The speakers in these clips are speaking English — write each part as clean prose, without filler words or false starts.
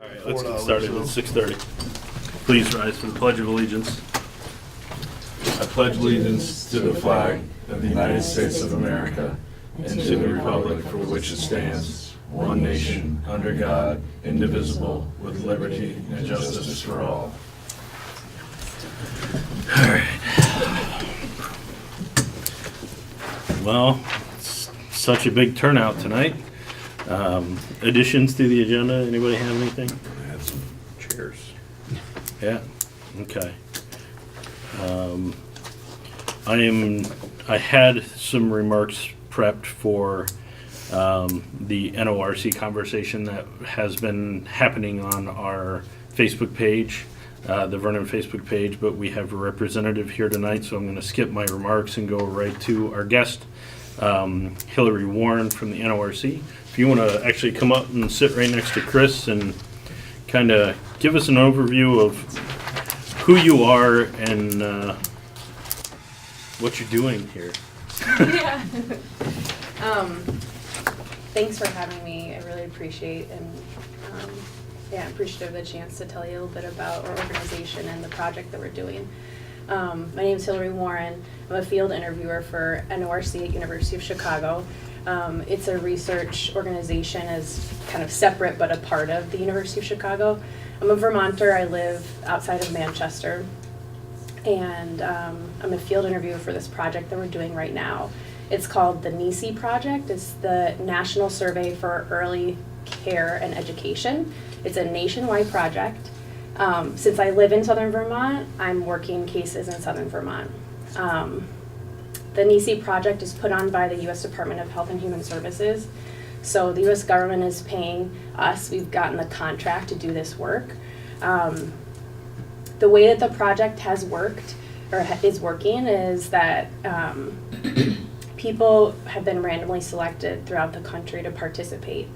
All right, let's get started at 6:30. Please rise for the Pledge of Allegiance. I pledge allegiance to the flag of the United States of America and to the republic for which it stands, one nation, under God, indivisible, with liberty and justice for all. All right. Well, it's such a big turnout tonight. Additions to the agenda, anybody have anything? I have some chairs. Yeah, okay. I had some remarks prepped for the NORC conversation that has been happening on our Facebook page, the Vernon Facebook page, but we have a representative here tonight, so I'm going to skip my remarks and go right to our guest, Hillary Warren from the NORC. If you want to actually come up and sit right next to Chris and kind of give us an overview of who you are and what you're doing here. Yeah. Thanks for having me. I really appreciate and appreciative of the chance to tell you a little bit about our organization and the project that we're doing. My name is Hillary Warren. I'm a field interviewer for NORC at University of Chicago. It's a research organization as kind of separate but a part of the University of Chicago. I'm a Vermonter. I live outside of Manchester. And I'm a field interviewer for this project that we're doing right now. It's called the NECE project. It's the National Survey for Early Care and Education. It's a nationwide project. Since I live in southern Vermont, I'm working cases in southern Vermont. The NECE project is put on by the U.S. Department of Health and Human Services. So the U.S. government is paying us. We've gotten the contract to do this work. The way that the project has worked, or is working, is that people have been randomly selected throughout the country to participate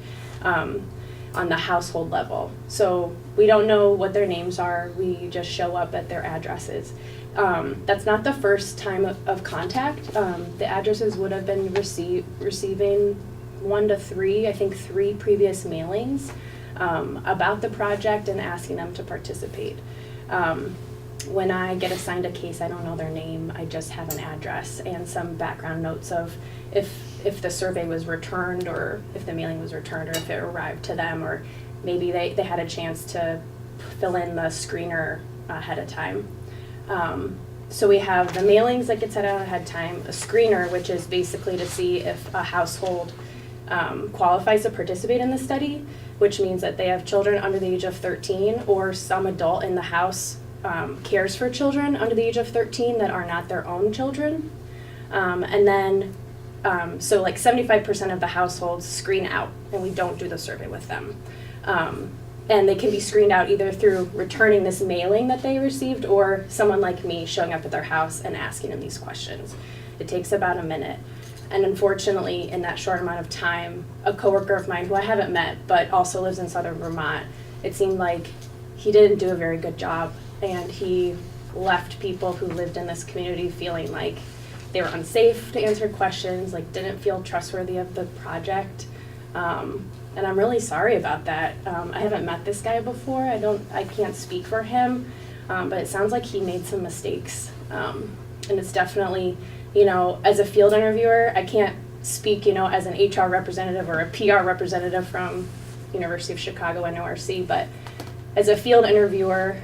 on the household level. So we don't know what their names are, we just show up at their addresses. That's not the first time of contact. The addresses would have been receiving 1 to 3, I think 3 previous mailings about the project and asking them to participate. When I get assigned a case, I don't know their name, I just have an address and some background notes of if the survey was returned or if the mailing was returned or if it arrived to them, or maybe they had a chance to fill in the screener ahead of time. So we have the mailings that get sent out ahead of time, a screener, which is basically to see if a household qualifies to participate in the study, which means that they have children under the age of 13 or some adult in the house cares for children under the age of 13 that are not their own children. And then, so like 75% of the households screen out and we don't do the survey with them. And they can be screened out either through returning this mailing that they received or someone like me showing up at their house and asking them these questions. It takes about a minute. And unfortunately, in that short amount of time, a coworker of mine who I haven't met but also lives in southern Vermont, it seemed like he didn't do a very good job, and he left people who lived in this community feeling like they were unsafe to answer questions, like didn't feel trustworthy of the project. And I'm really sorry about that. I haven't met this guy before. I can't speak for him, but it sounds like he made some mistakes. And it's definitely, as a field interviewer, I can't speak, as an HR representative or a PR representative from University of Chicago NORC, but as a field interviewer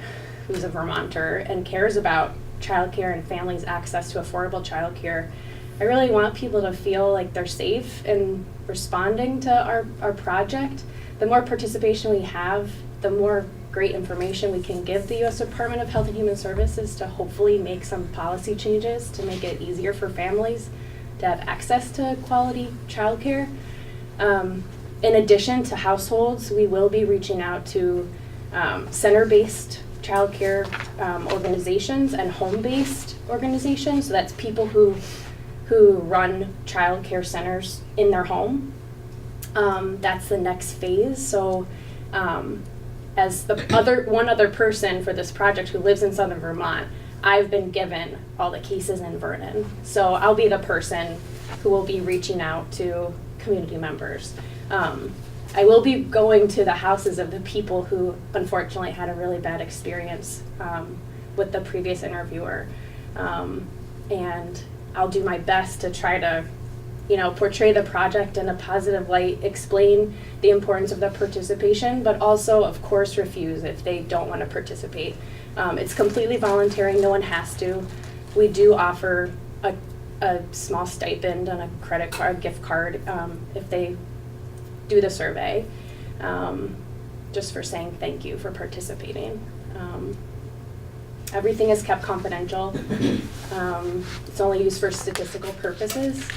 who's a Vermonter and cares about childcare and families' access to affordable childcare, I really want people to feel like they're safe in responding to our project. The more participation we have, the more great information we can give the U.S. Department of Health and Human Services to hopefully make some policy changes to make it easier for families to have access to quality childcare. In addition to households, we will be reaching out to center-based childcare organizations and home-based organizations. So that's people who run childcare centers in their home. That's the next phase. So as one other person for this project who lives in southern Vermont, I've been given all the cases in Vernon. So I'll be the person who will be reaching out to community members. I will be going to the houses of the people who unfortunately had a really bad experience with the previous interviewer. And I'll do my best to try to, portray the project in a positive light, explain the importance of the participation, but also, of course, refuse if they don't want to participate. It's completely voluntary, no one has to. We do offer a small stipend on a credit card, gift card, if they do the survey, just for saying thank you for participating. Everything is kept confidential. It's only used for statistical purposes.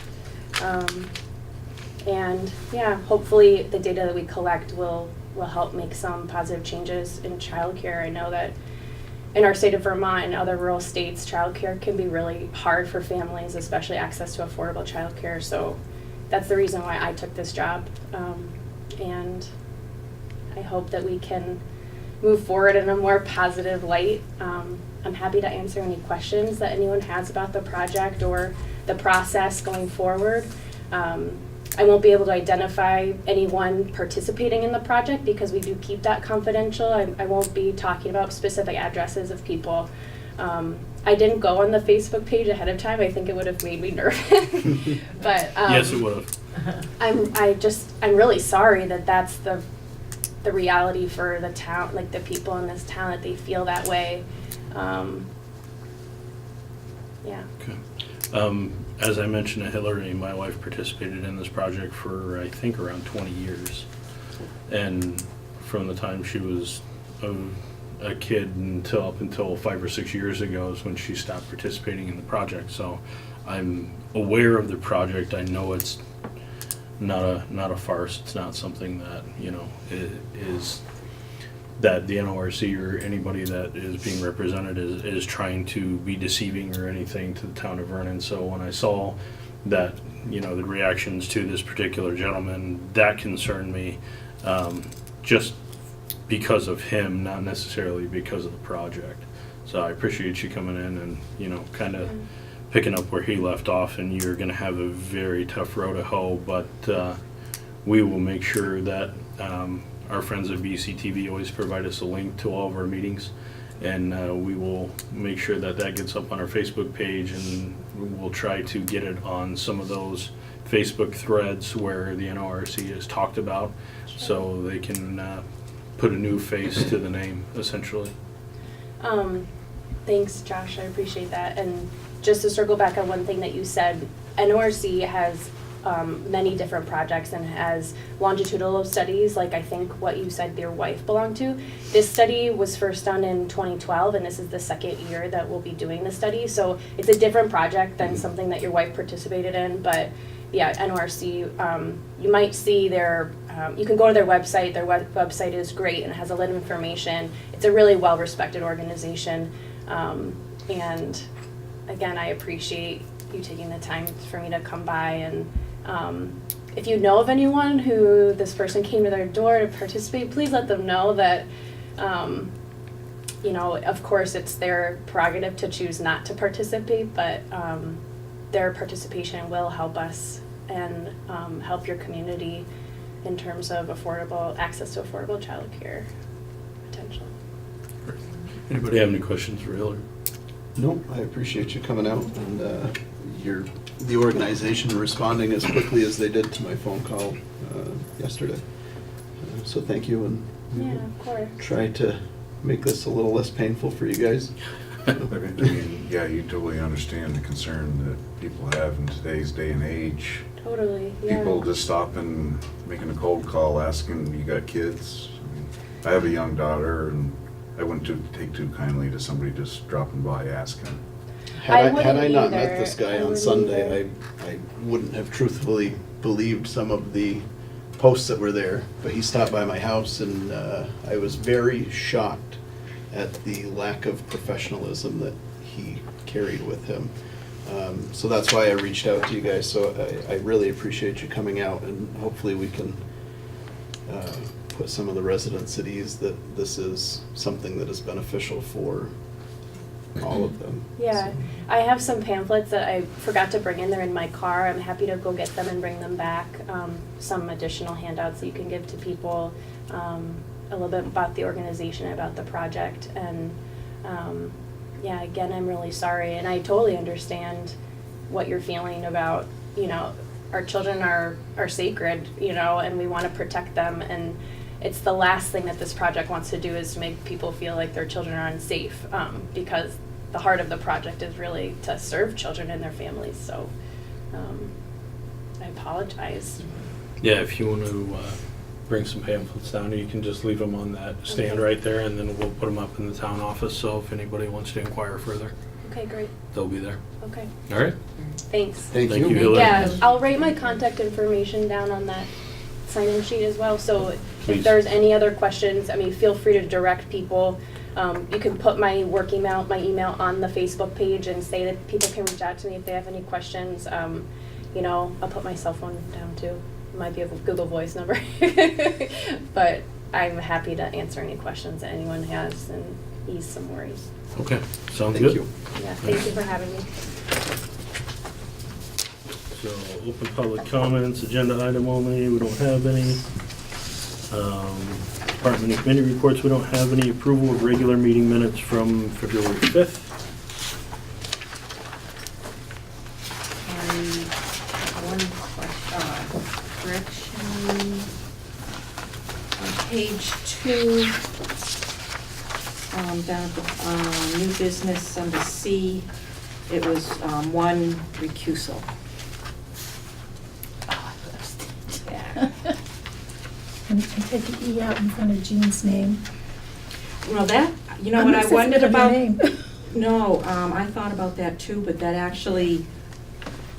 And yeah, hopefully the data that we collect will help make some positive changes in childcare. I know that in our state of Vermont and other rural states, childcare can be really hard for families, especially access to affordable childcare. So that's the reason why I took this job. And I hope that we can move forward in a more positive light. I'm happy to answer any questions that anyone has about the project or the process going forward. I won't be able to identify anyone participating in the project because we do keep that confidential. I won't be talking about specific addresses of people. I didn't go on the Facebook page ahead of time. I think it would have made me nervous. But Yes, it would have. I'm really sorry that that's the reality for the town, like the people in this town, that they feel that way. Yeah. Okay. As I mentioned to Hillary, my wife participated in this project for, I think, around 20 years. And from the time she was a kid up until 5 or 6 years ago is when she stopped participating in the project. So I'm aware of the project. I know it's not a farce. It's not something that, is that the NORC or anybody that is being represented is trying to be deceiving or anything to the town of Vernon. So when I saw that, the reactions to this particular gentleman, that concerned me, just because of him, not necessarily because of the project. So I appreciate you coming in and, kind of picking up where he left off, and you're going to have a very tough row to hoe, but we will make sure that our friends at BCTV always provide us a link to all of our meetings, and we will make sure that gets up on our Facebook page, and we'll try to get it on some of those Facebook threads where the NORC is talked about, so they can put a new face to the name, essentially. Thanks, Josh. I appreciate that. And just to circle back on one thing that you said, NORC has many different projects and has longitudinal studies, like I think what you said your wife belonged to. This study was first done in 2012, and this is the second year that we'll be doing the study. So it's a different project than something that your wife participated in. But yeah, NORC, you might see you can go to their website. Their website is great and has a lot of information. It's a really well-respected organization. And again, I appreciate you taking the time for me to come by. And if you know of anyone who this person came to their door to participate, please let them know that, of course it's their prerogative to choose not to participate, but their participation will help us and help your community in terms of access to affordable childcare potential. Anybody have any questions for Hillary? Nope, I appreciate you coming out and the organization responding as quickly as they did to my phone call yesterday. So thank you, and Yeah, of course. try to make this a little less painful for you guys. I mean, yeah, you totally understand the concern that people have in today's day and age. Totally, yeah. People just stopping, making a cold call, asking, you got kids? I mean, I have a young daughter, and I wouldn't take too kindly to somebody just dropping by asking. I Had I wouldn't not either. met this guy I on wouldn't Sunday, either. I wouldn't have truthfully believed some of the posts that were there. But he stopped by my house, and I was very shocked at the lack of professionalism that he carried with him. So that's why I reached out to you guys. So I really appreciate you coming out, and hopefully we can put some of the residents at ease that this is something that is beneficial for all of them. Yeah, So, I have some pamphlets that I forgot to bring in. They're in my car. I'm happy to go get them and bring them back. Some additional handouts that you can give to people, a little bit about the organization, about the project, and yeah, again, I'm really sorry, and I totally understand what you're feeling about, you know, our children are sacred, you know, and we want to protect them, and it's the last thing that this project wants to do is to make people feel like their children are unsafe, because the heart of the project is really to serve children and their families, so I apologize. Yeah, if you want to bring some pamphlets down, you can just leave them on that stand Okay. right there, and then we'll put them up in the town office, so if anybody wants to inquire further, Okay, great, they'll be there. okay, All right? thanks. Thank Thank you. you, Hillary. Yeah, I'll write my contact information down on that sign-in sheet as well, so Please. if there's any other questions, I mean, feel free to direct people. You can put my work email, my email on the Facebook page and say that people can reach out to me if they have any questions. You know, I'll put my cell phone down too. It might be a Google Voice number. But I'm happy to answer any questions that anyone has and ease some worries. Okay, sounds Thank good. you. Yeah, thank you for having me. So, open public comments, agenda item only, we don't have any. Department and committee reports, we don't have any. Approval of regular meeting minutes from February 5th. One correction. On page 2, down at the new business under C, it was one recusal. Yeah. And take the E out in front of Jean's name. Well, that, you know I'm what I obsessed wondered with her about? name. No, I thought about that too, but that actually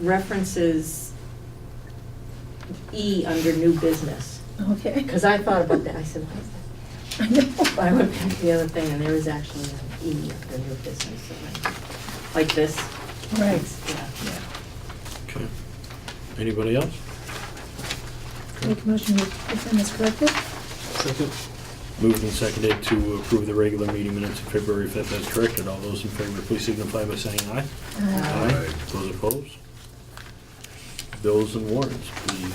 references E under new business. Okay. Because I thought about that, I said, why is that? I know. But I went back to the other thing, and there is actually an E under new business, so like this. Right. Yeah. Okay. Anybody else? Make a motion to defend as corrected. Second. Moved and seconded to approve the regular meeting minutes of February 5th as corrected. All those in favor, please signify by saying aye. Aye. Those opposed? Bills and warrants, please.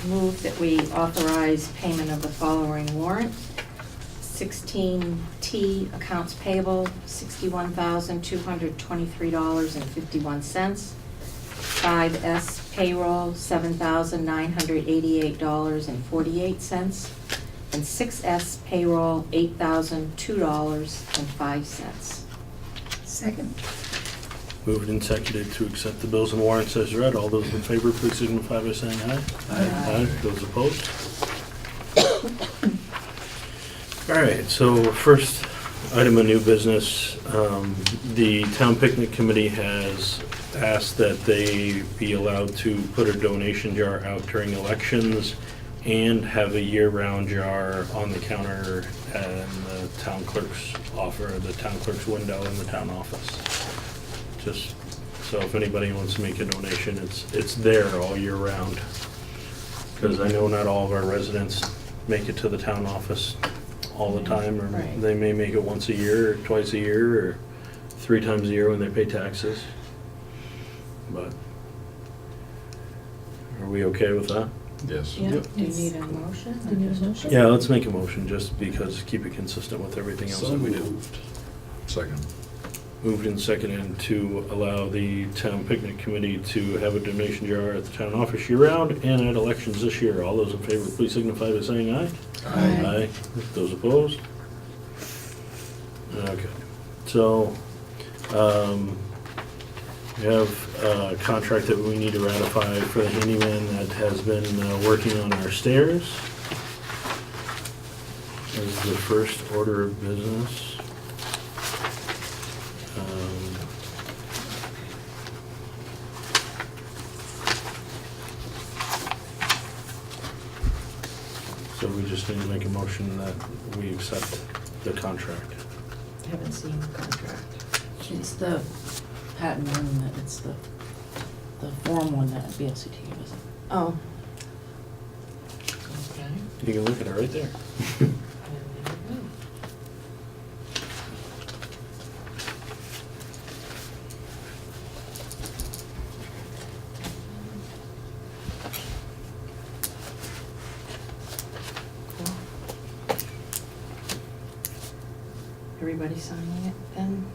Move that we authorize payment of the following warrant. 16T accounts payable, $61,223.51. 5S payroll, $7,988.48. And 6S payroll, $8,002.05. Second. Moved and seconded to accept the bills and warrants as read. All those in favor, please signify by saying aye. Aye. Those opposed? All right, so first item of new business, the town picnic committee has asked that they be allowed to put a donation jar out during elections and have a year-round jar on the counter in the town clerk's the town clerk's window in the town office. Just so if anybody wants to make a donation, it's there all year round. Because I know not all of our residents make it to the town office all the time, or Right. they may make it once a year, or twice a year, or 3 times a year when they pay taxes. But, are we okay with that? Yes. Yeah, Yep. do you need a motion? Do you need a motion? Yeah, let's make a motion, just because, keep it consistent with everything else So that we do. moved. Second. Moved and seconded to allow the town picnic committee to have a donation jar at the town office year-round and at elections this year. All those in favor, please signify by saying aye. Aye. Those opposed? Okay, so, we have a contract that we need to ratify for the handyman that has been working on our stairs. This is the first order of business. So we just need to make a motion that we accept the contract. I haven't seen the contract. It's the patent one that, it's the form one that VLCT was. Oh. You can look at it right there. everybody signing it then.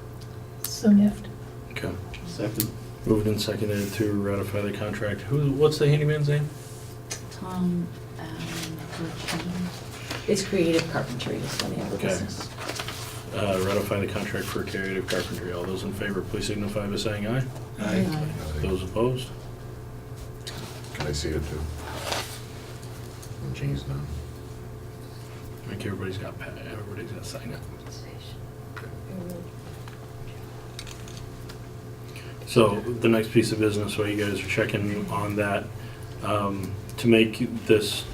So moved. Okay. Second. Moved and seconded to ratify the contract. What's the handyman's name? Tom, it's Creative Carpentry is the name of the Okay. business. Ratify the contract for Creative Carpentry. All those in favor, please signify by saying aye. Aye. Those opposed? Can I see it too? Jeez, no. I think everybody's got to sign it. So the next piece of business, while you guys are checking on that, to make this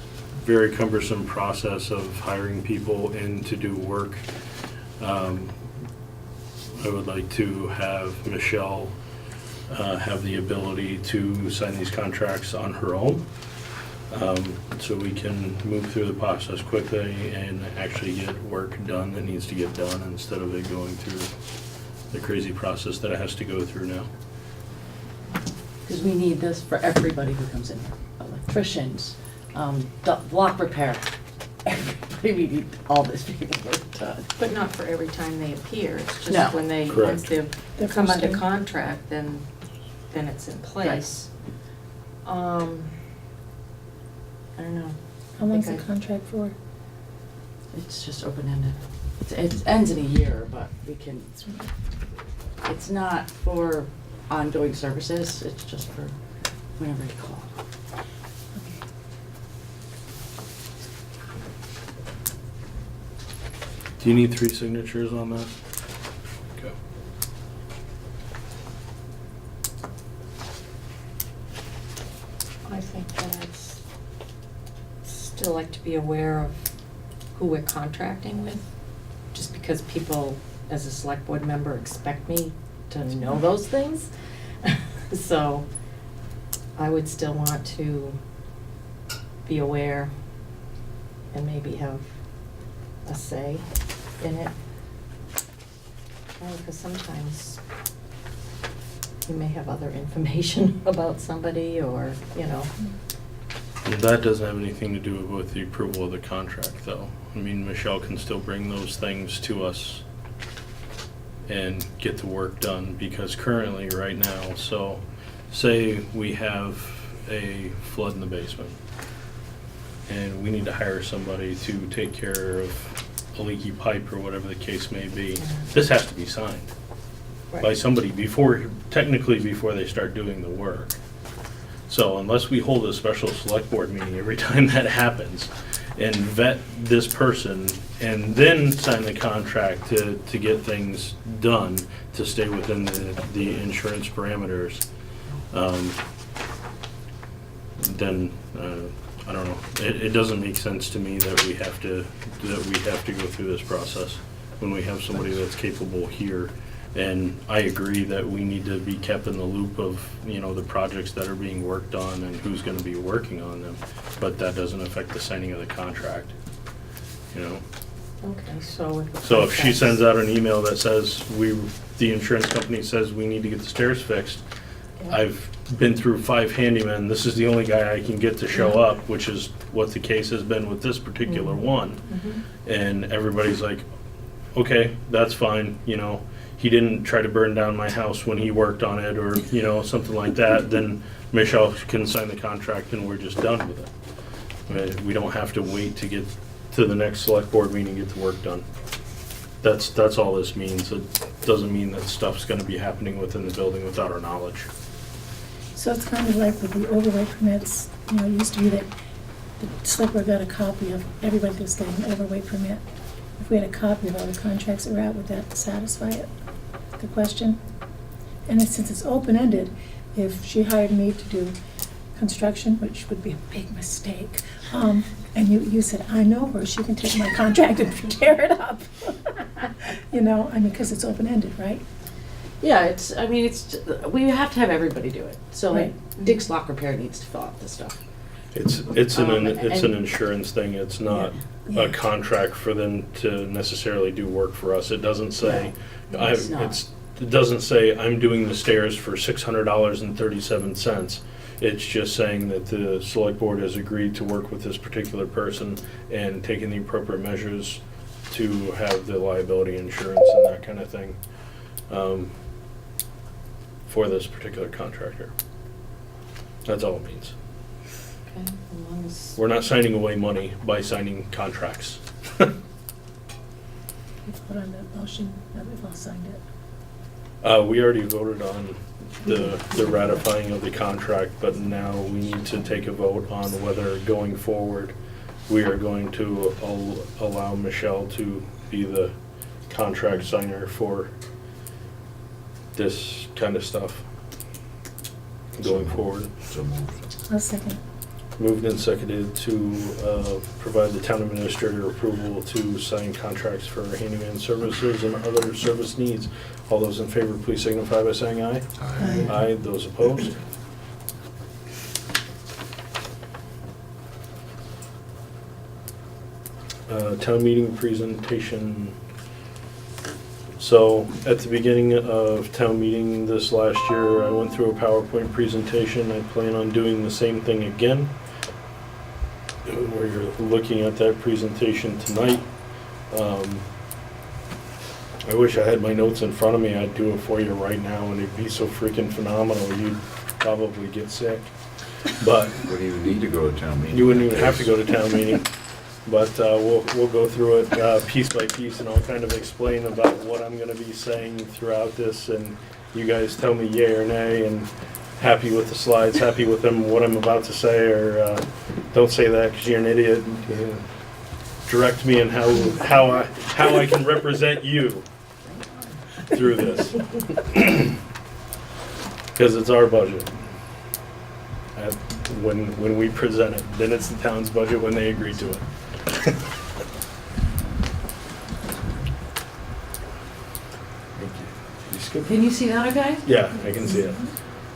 very cumbersome process of hiring people in to do work, I would like to have Michelle have the ability to sign these contracts on her own, so we can move through the process quickly and actually get work done that needs to get done instead of it going through the crazy process that it has to go through now. Because we need this for everybody who comes in here, electricians, block repair, everybody, we need all this paperwork done. But not for every time they appear, it's No. just when they, once Correct. they've come under contract, then it's in place. I don't know. How long's the Okay. contract for? It's just open-ended. It ends in a year, but we can, it's not for ongoing services, it's just for whenever you call. Do you need 3 signatures on that? Okay. I think that I'd still like to be aware of who we're contracting with, just because people, as a select board member, expect me to know those things. So I would still want to be aware and maybe have a say in it. Because sometimes you may have other information about somebody or, you know. That doesn't have anything to do with the approval of the contract, though. I mean, Michelle can still bring those things to us and get the work done, because currently, right now, so say we have a flood in the basement and we need to hire somebody to take care of a leaky pipe or whatever the case may be. This has to be signed by somebody technically before they start doing the work. So unless we hold a special select board meeting every time that happens and vet this person and then sign the contract to get things done to stay within the insurance parameters, then I don't know. It doesn't make sense to me that we have to go through this process when we have somebody that's capable here. And I agree that we need to be kept in the loop of, the projects that are being worked on and who's gonna be working on them. But that doesn't affect the signing of the contract, Okay, so. So if she sends out an email that says, the insurance company says we need to get the stairs fixed, Yeah. I've been through 5 handymen, this is the only guy I can get to show up, which is what the case has been with this particular one. Mhm. And everybody's like, okay, that's fine, he didn't try to burn down my house when he worked on it, or, something like that, then Michelle can sign the contract and we're just done with it. Right? We don't have to wait to get to the next select board meeting to get the work done. That's all this means. It doesn't mean that stuff's gonna be happening within the building without our knowledge. So it's kind of like with the overlay permits, it used to be that the select board got a copy of everybody that's getting an overlay permit. If we had a copy of all the contracts that were out, would that satisfy it, the question? And since it's open-ended, if she hired me to do construction, which would be a big mistake, and you said, I know her, she can take my contract and tear it up. Because it's open-ended, right? Yeah, we have to have everybody do it. So like Right. Dick's Lock Repair needs to fill out this stuff. It's and- an insurance thing, it's not Yeah. a contract for them to necessarily do work for us. It doesn't say, No, it's not. it doesn't say I'm doing the stairs for $600.37. It's just saying that the select board has agreed to work with this particular person and taking the appropriate measures to have the liability insurance and that kind of thing for this particular contractor. That's all it means. Okay, as long as, We're not signing away money by signing contracts. We put on that motion, that we've all signed it. We already voted on the ratifying of the contract, but now we need to take a vote on whether going forward, we are going to allow Michelle to be the contract signer for this kind of stuff going forward. So moved. I'll second. Moved and seconded to provide the town administrator approval to sign contracts for handyman services and other service needs. All those in favor, please signify by saying aye. Aye. Aye. Those opposed? Town meeting presentation. So at the beginning of town meeting this last year, I went through a PowerPoint presentation. I plan on doing the same thing again. Where you're looking at that presentation tonight. I wish I had my notes in front of me. I'd do it for you right now, and it'd be so freaking phenomenal. You'd probably get sick. But Wouldn't even need to go to town meeting. you wouldn't even have to go to town meeting. But we'll go through it piece by piece, and I'll kind of explain about what I'm going to be saying throughout this, and you guys tell me yay or nay, and happy with the slides, happy with them, what I'm about to say, or don't say that because you're an idiot. Direct me in how I can represent you through this, because it's our budget. When we present it, then it's the town's budget when they agree to it. can you see that okay? Yeah, I can see it.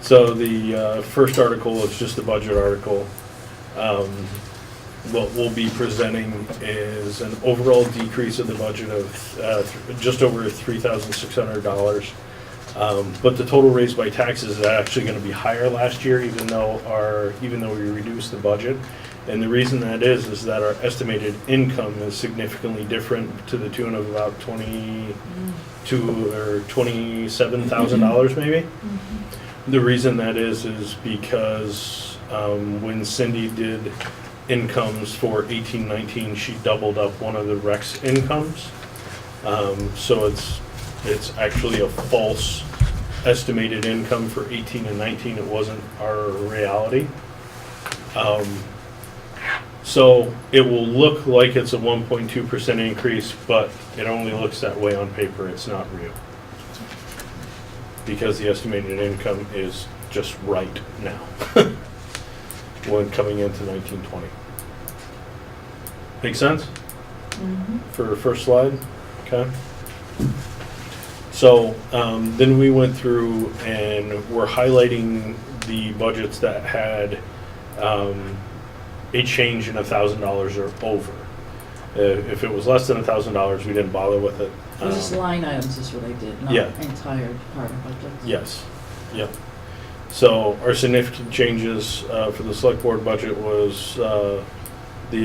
So the first article is just a budget article. What we'll be presenting is an overall decrease of the budget of just over $3,600. But the total raised by taxes is actually going to be higher last year, even though we reduced the budget. And the reason that is that our estimated income is significantly different, to the tune of about $22,000 or $27,000 maybe. The reason that is because when Cindy did incomes for 18-19, she doubled up one of the Rex incomes. So it's actually a false estimated income for 18 and 19. It wasn't our reality. So it will look like it's a 1.2% increase, but it only looks that way on paper. It's not real. Because the estimated income is just right now when coming into 1920. Make sense? For the first slide? Okay. So then we went through and we're highlighting the budgets that had a change in $1,000 or over. If it was less than $1,000, we didn't bother with it. It was just line items is what I did, not Yeah. entire department budgets. Yes, yep. So our significant changes for the select board budget was the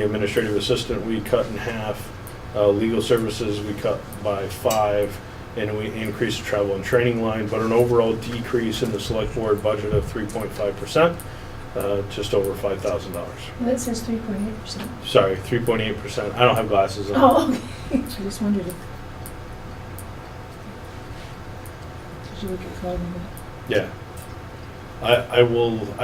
administrative assistant we cut in half, legal services we cut by 5, and we increased the travel and training line, but an overall decrease in the select board budget of 3.5%, just over $5,000. Well, it says 3.8%. Sorry, 3.8%. I don't have glasses on. Oh, okay. I just wondered if. Did you look at Colin? Yeah. I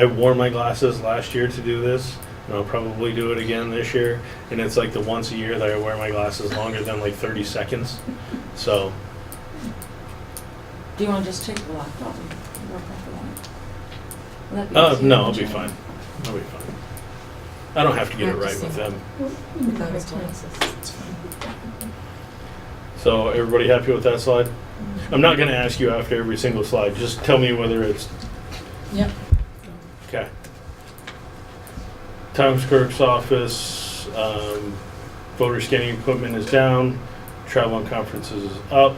wore my glasses last year to do this, and I'll probably do it again this year. And it's like the once a year that I wear my glasses longer than like 30 seconds. So, Do you want to just take the laptop and work off of that? Will that be easier? no, I'll be fine. I'll be fine. I don't have to get it right with them. Without his glasses, it's fine. So everybody happy with that slide? I'm not gonna ask you after every single slide. Just tell me whether it's, Yep. okay. Town clerk's office, voter scanning equipment is down, travel and conferences is up,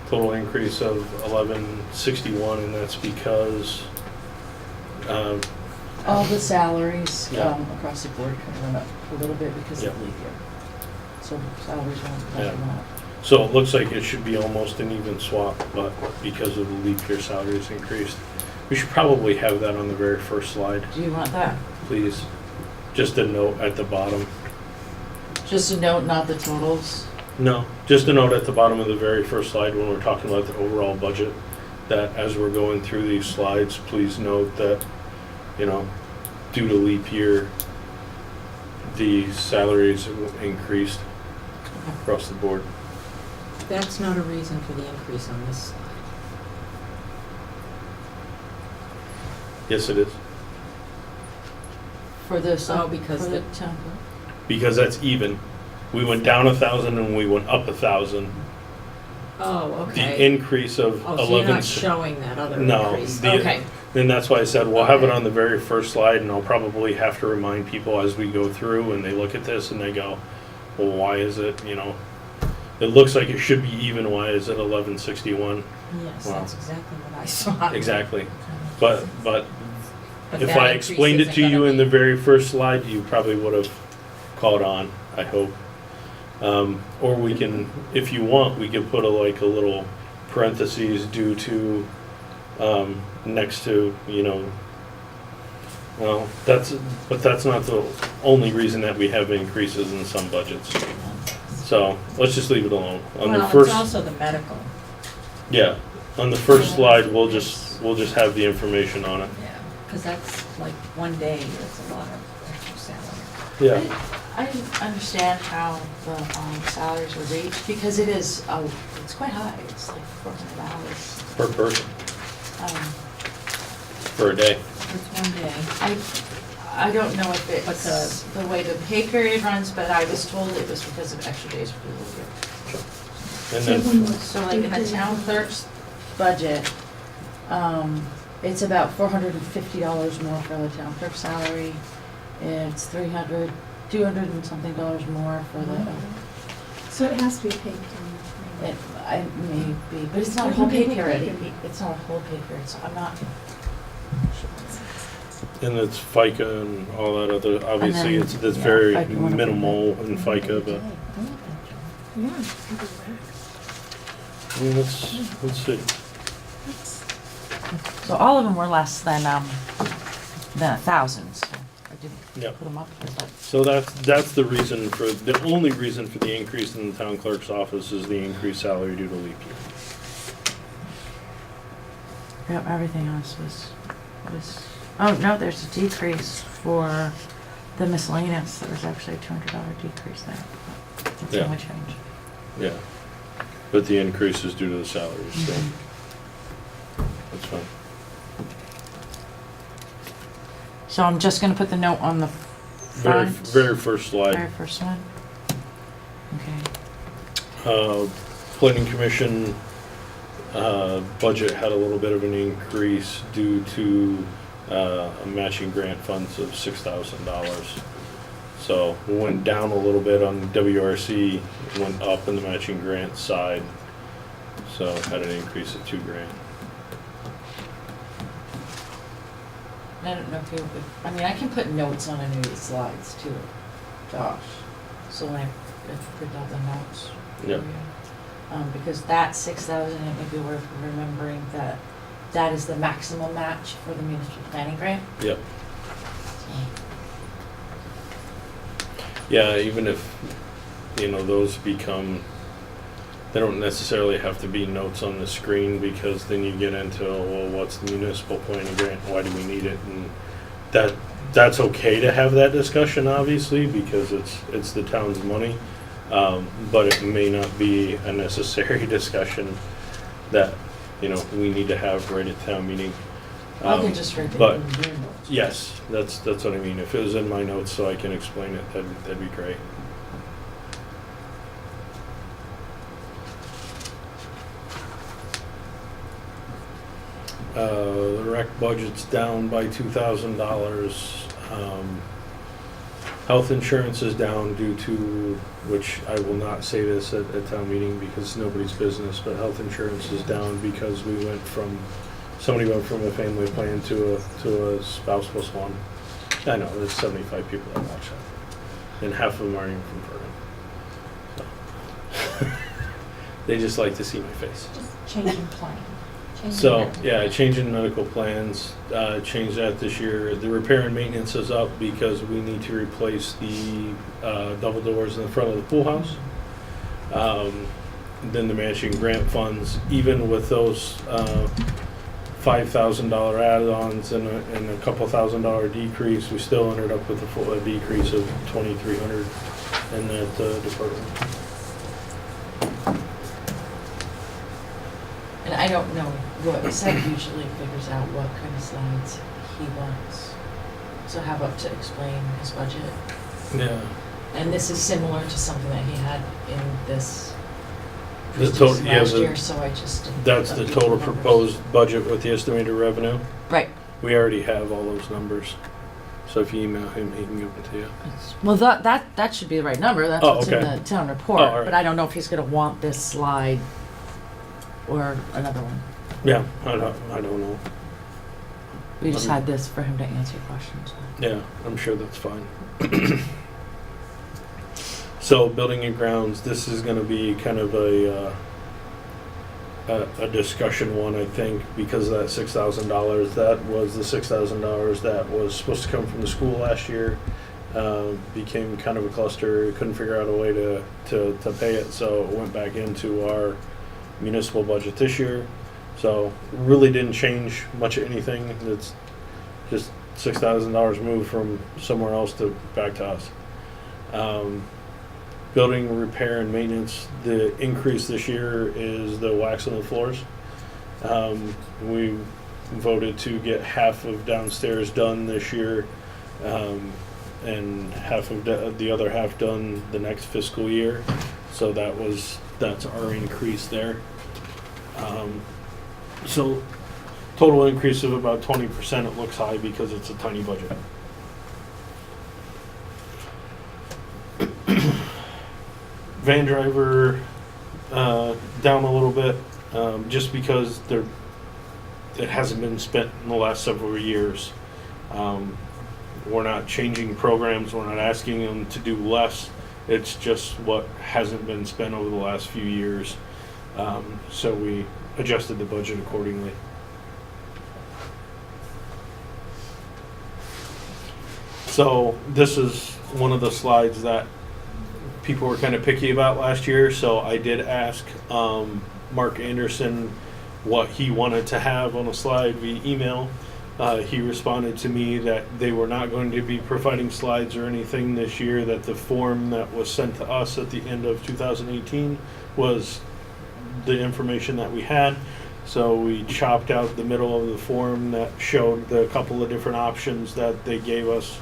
total increase of 1161, and that's because, All the salaries Yeah. across the board kind of went up a little bit because Yeah. of leap year. so salaries won't cover Yeah. that. So it looks like it should be almost an even swap, but because of the leap year, salaries increased. We should probably have that on the very first slide, Do you want that? please. Just a note at the bottom. Just a note, not the totals? No, just a note at the bottom of the very first slide when we're talking about the overall budget, that as we're going through these slides, please note that, you know, due to leap year, the salaries increased across the board. That's not a reason for the increase on this slide. Yes, it is. For this, Oh, because for the the- town clerk? Because that's even. We went down 1,000 and we went up 1,000. Oh, The increase of Oh, so you're 11. not showing that other No, increase? the- Okay. And that's why I said we'll have it Okay. on the very first slide, and I'll probably have to remind people as we go through and they look at this and they go, well, why is it, you know, it looks like it should be even, why is it 1161? Yes, Wow. that's exactly what I saw. Exactly. But But if that I increase explained it isn't to you gonna in the be- very first slide, you probably would have caught on, I hope. Or we can, if you want, we can put a little parentheses due to, next to, you know, well, but that's not the only reason that we have increases in some budgets. So let's just leave it alone. On the Well, first, it's also the medical. yeah, on the first slide, we'll just have the information on it. Yeah, because that's like one day, that's a lot of extra salary. Yeah, I didn't understand how the salaries were reached, because it is, it's quite high, it's like $400. per person, Um, for a day. It's one day. I don't know if it's Because- the way the pay period runs, but I was told it was because of extra days for people here. And then, So like in the town clerk's budget, it's about $450 more for the town clerk's salary. It's 200 and something dollars more for the, So it has to be paid. I may be, but it's not a whole pay period. It's not a whole pay period, so I'm not. and it's FICA and all that other, obviously, then, it's yeah, very FICA went up a minimal bit. in FICA, but, Yeah. I mean, let's see. So all of them were less than 1,000, so I didn't Yep. put them up here, but. So that's the reason for, the only reason for the increase in the town clerk's office is the increased salary due to leap year. Yep, everything else was, oh, no, there's a decrease for the miscellaneous. There was actually a $200 decrease there. That's the Yeah. only change. Yeah. But the increase is due to the salaries, so Mhm. that's fine. So I'm just gonna put the note on the Very, front. very first Very slide. first one. Okay. Planning Commission, budget had a little bit of an increase due to, a matching grant funds of $6,000. So we went down a little bit on WRC, went up in the matching grant side. So had an increase of $2,000. I don't know if I mean, I can put notes on any of these slides too, Josh. So when I print out the notes. Yeah. for you. Because that 6,000, it may be worth remembering that that is the maximum match for the municipal planning grant. Yep. So, Yeah, even if, you know, those become, they don't necessarily have to be notes on the screen, because then you get into, well, what's the municipal planning grant, why do we need it? And that's okay to have that discussion, obviously, because it's the town's money. But it may not be a necessary discussion that, you know, we need to have right at town meeting. I can just write but- it in your notes. Yes, that's what I mean. If it was in my notes so I can explain it, that'd be great. The rec budget's down by $2,000. Health insurance is down due to, which I will not say this at town meeting because it's nobody's business, but health insurance is down because somebody went from a family plan to a spouse plus one. I know, there's 75 people that watch that, and half of them aren't even from They just like to see my face. Just changing plan. Changing So, everything. yeah, changing medical plans, changed that this year. The repair and maintenance is up because we need to replace the double doors in the front of the pool house. Then the matching grant funds, even with those $5,000 add-ons and a couple $1,000 decrease, we still ended up with a decrease of $2,300 in that department. And I don't know what, Seth usually figures out what kind of slides he wants. So how about to explain his budget? Yeah. And this is similar to something that he had in this The total, last year, so I just didn't. that's the update total numbers. proposed budget with the estimated revenue. Right. We already have all those numbers. So if you email him, he can give it to you. Well, that should be the right number, that's Oh, what's in okay. the town report, Oh, all right. but I don't know if he's gonna want this slide or another one. Yeah, I don't know. We just had this for him to answer questions. Yeah, I'm sure that's fine. So building and grounds, this is gonna be kind of a discussion one, I think, because of that $6,000. That was the $6,000 that was supposed to come from the school last year. Became kind of a cluster, couldn't figure out a way to pay it, so it went back into our municipal budget this year. So really didn't change much of anything. It's just $6,000 moved from somewhere else to back to us. Building repair and maintenance, the increase this year is the wax on the floors. We voted to get half of downstairs done this year, and half of the other half done the next fiscal year. So that's our increase there. So total increase of about 20%. It looks high because it's a tiny budget. Van driver down a little bit, just because it hasn't been spent in the last several years. We're not changing programs. We're not asking them to do less. It's just what hasn't been spent over the last few years. So we adjusted the budget accordingly. So this is one of the slides that people were kind of picky about last year. So I did ask Mark Anderson what he wanted to have on a slide via email. He responded to me that they were not going to be providing slides or anything this year, that the form that was sent to us at the end of 2018 was the information that we had. So we chopped out the middle of the form that showed the couple of different options that they gave us,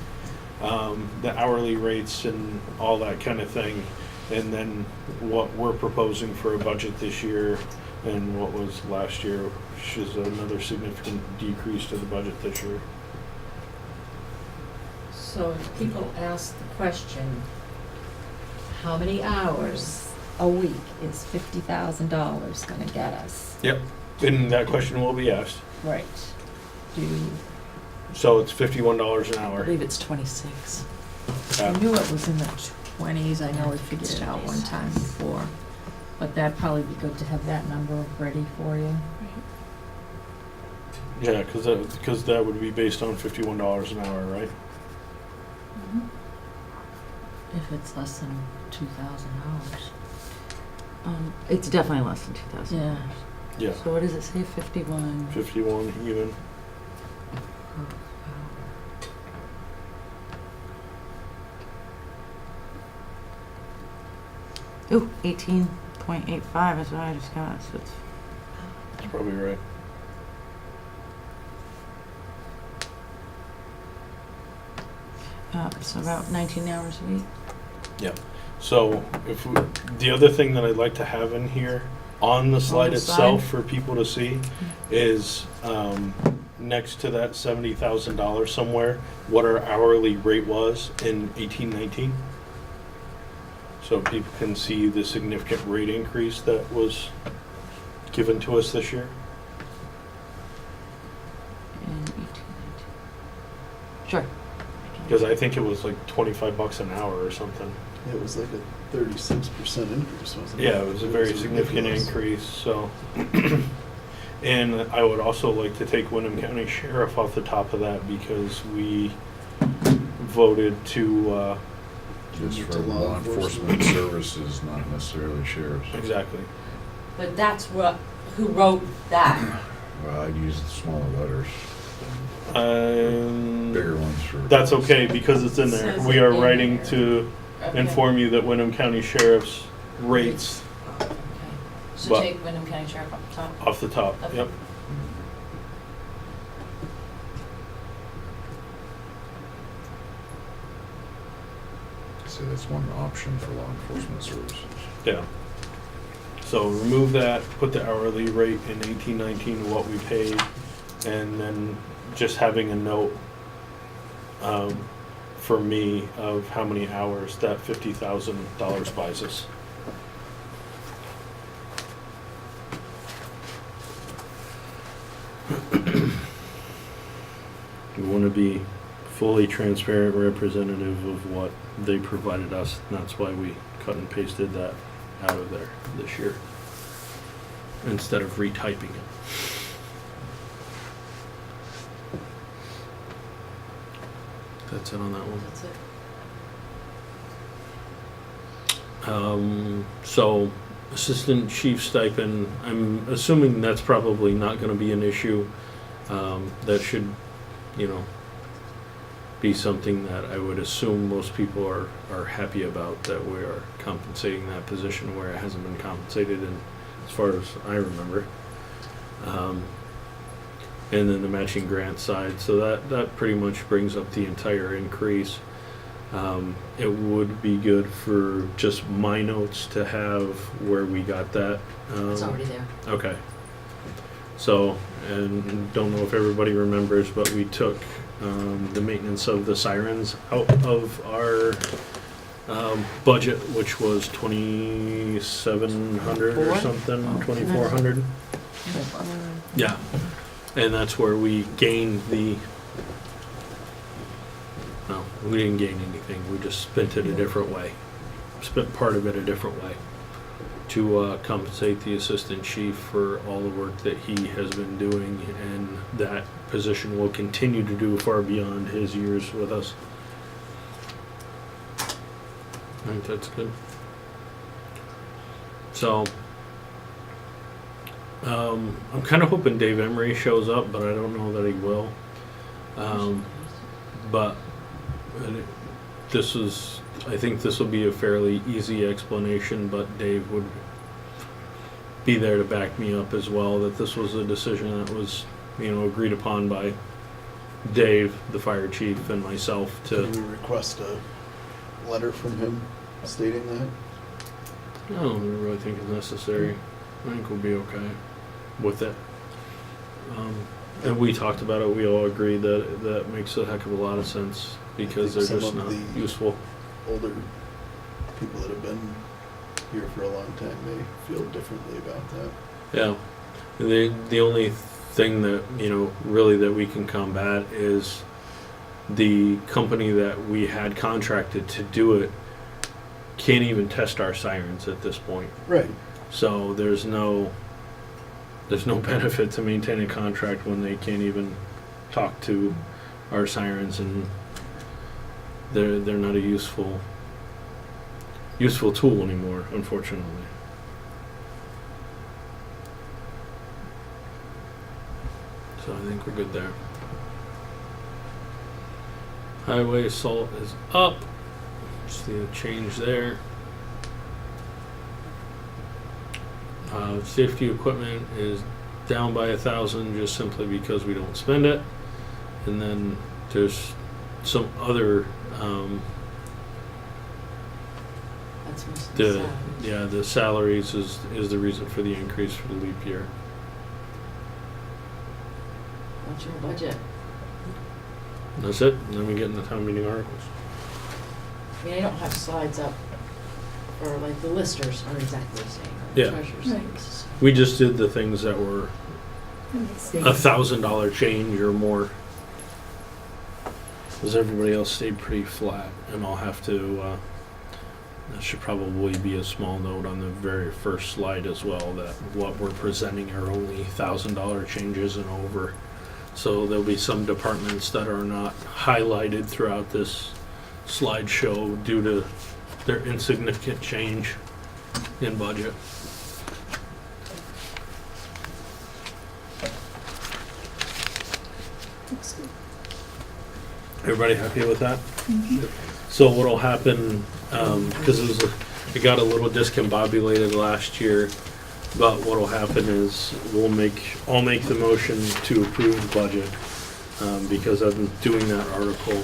the hourly rates and all that kind of thing, and then what we're proposing for a budget this year and what was last year, which is another significant decrease to the budget this year. So if people ask the question, how many hours a week is $50,000 gonna get us? Yep. And that question will be asked. Right. So it's $51 an I hour. believe it's 26. I knew it was in the 20s, I know we figured it out one time before, but that'd probably be good to have that number ready for you. Yeah, because that would be based on $51 an hour, right? If it's less than 2,000 hours. It's definitely less than 2,000 Yeah. hours. Yeah. So what does it say, 51? 51 even. per hour? Ooh, 18.85 is what I just got, so it's That's probably right. so about 19 hours a week. Yeah. So the other thing that I'd like to have in here on the slide the itself slide? for people to see is next to that $70,000 somewhere, what our hourly rate was in 1819. So people can see the significant rate increase that was given to us this year. And 18, 19. Sure. Because I think it was like $25 an hour or something. It was like a 36% increase, wasn't it? Yeah, it was a very significant ridiculous. increase, so. And I would also like to take Wyndham County Sheriff off the top of that because we voted to, Just To for law law enforcement services, not necessarily sheriffs. exactly. But that's what, who wrote that? Well, I'd use the smaller letters, Um, bigger ones for. That's okay because it's in there. Says We it are in writing there. to Okay. inform you that Wyndham County Sheriff's rates Okay. So But- take Wyndham County Sheriff off the top. off the top, Okay. yep. So that's one option for law enforcement services. Yeah. So remove that, put the hourly rate in 1819, what we paid, and then just having a note for me of how many hours that $50,000 buys us. We want to be fully transparent representative of what they provided us, and that's why we cut and pasted that out of there this year instead of retyping it. That's it on that one. That's it. So assistant chief stipend, I'm assuming that's probably not going to be an issue. That should, be something that I would assume most people are happy about, that we are compensating that position where it hasn't been compensated in, as far as I remember. And then the matching grant side, so that pretty much brings up the entire increase. It would be good for just my notes to have where we got that. It's already there. Okay. So, and don't know if everybody remembers, but we took the maintenance of the sirens out of our budget, which was 2,700 or something, 2,400. Yeah, and that's where we gained the. No, we didn't gain anything. We just spent it a different way. Spent part of it a different way to compensate the assistant chief for all the work that he has been doing, and that position will continue to do far beyond his years with us. I think that's good. So, I'm kind of hoping Dave Emery shows up, but I don't know that he will. But I think this will be a fairly easy explanation, but Dave would be there to back me up as well, that this was a decision that was, agreed upon by Dave, the fire chief, and myself Can to. we request a letter from him stating that? I don't really think it's necessary. I think we'll be okay with it. And we talked about it, we all agreed that that makes a heck of a lot of sense, because think they're just some of not the- useful. Older people that have been here for a long time may feel differently about that. Yeah. The only thing that, really that we can combat is the company that we had contracted to do it can't even test our sirens at this point. Right. So there's no benefit to maintain a contract when they can't even talk to our sirens, and they're not a useful tool anymore, unfortunately. So I think we're good there. Highway assault is up. See a change there. Safety equipment is down by 1,000 just simply because we don't spend it. And then there's some other, That's mostly the salaries. the salaries is the reason for the increase for the leap year. What's your budget? And that's it. And then we get into town meeting articles. I mean, I don't have slides up for like the listers are exactly the same. Yeah. Treasurer's Right. things. We just did the things that were That makes a sense. $1,000 change or more. Because everybody else stayed pretty flat, and I'll have to That should probably be a small note on the very first slide as well, that what we're presenting are only $1,000 changes and over. So there'll be some departments that are not highlighted throughout this slideshow due to their insignificant change in budget. Looks good. Everybody happy with that? Mhm. So what'll happen, because it got a little discombobulated last year, but what'll happen is I'll make the motion to approve the budget, because I'm doing that article,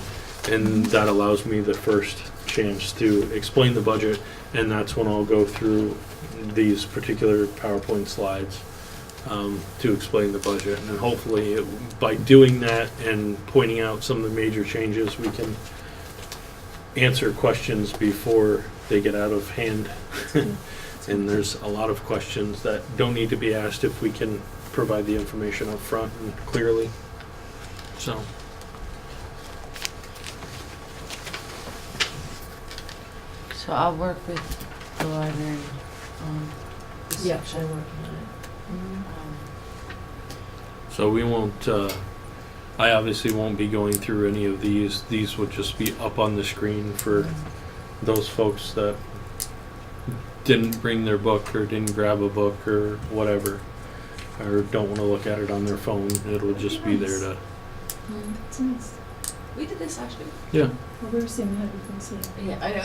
and that allows me the first chance to explain the budget, and that's when I'll go through these particular PowerPoint slides to explain the budget, and then hopefully by doing that and pointing out some of the major changes, we can answer questions before they get out of hand. And there's a lot of questions that don't need to be asked if we can provide the information up front and clearly. So, So I'll work with the library on this Yeah, section. I'm working on it. so we won't, I obviously won't be going through any of these. These would just be up on the screen for those folks that didn't bring their book or didn't grab a book or whatever, or don't want to look at it on their phone. It'll just be there to, It's nice. We did this last week. yeah. Well, we were seeing how you can see it. Yeah, I know.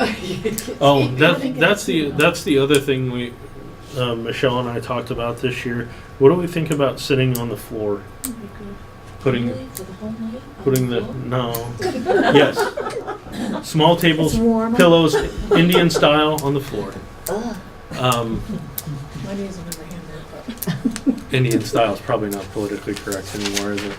Oh, I think that's it's- the other thing we, Michelle and I talked about this year. What do we think about sitting on the floor? That'd be good. Putting Really? For the whole night? On putting the the floor? no. Yes. Small It's tables, warmer. pillows, Indian style on the floor. Ugh. My knees will never handle it, Indian style is probably not politically correct anymore, is it?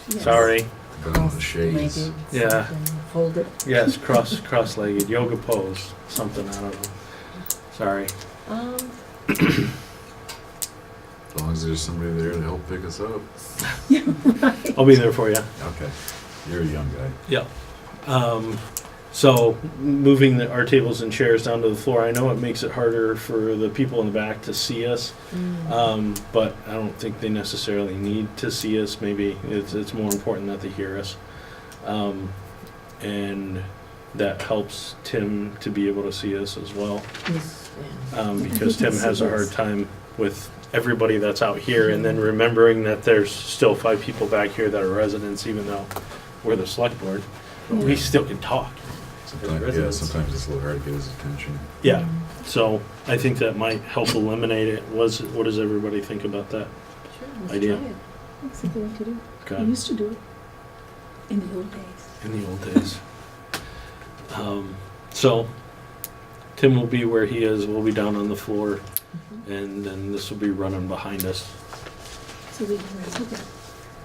but. Yes. Sorry. Got on the shades. Yeah. Hold it. Yes, cross-legged yoga pose, something, I don't know. Sorry. As long as there's somebody there to help pick us up. Right. I'll be there for you. Okay. You're a young guy. Yeah. So moving our tables and chairs down to the floor, I know it makes it harder for the people in the back to see us, but I don't think they necessarily need to see us. Maybe it's more important that they hear us, and that helps Tim to be able to see us as well, because Tim has a hard time with everybody that's out here, and then remembering that there's still 5 people back here that are residents, even though we're the select board, but we Yeah. still can talk. Sometimes, sometimes it's a little hard to get his attention. Yeah, so I think that might help eliminate it. What does everybody think about that idea? That's a good way to do it. We Okay, used to do it in the old days. in the old days. So Tim will be where he is. We'll be down on the floor, and then this will be running behind us. So we can look at it.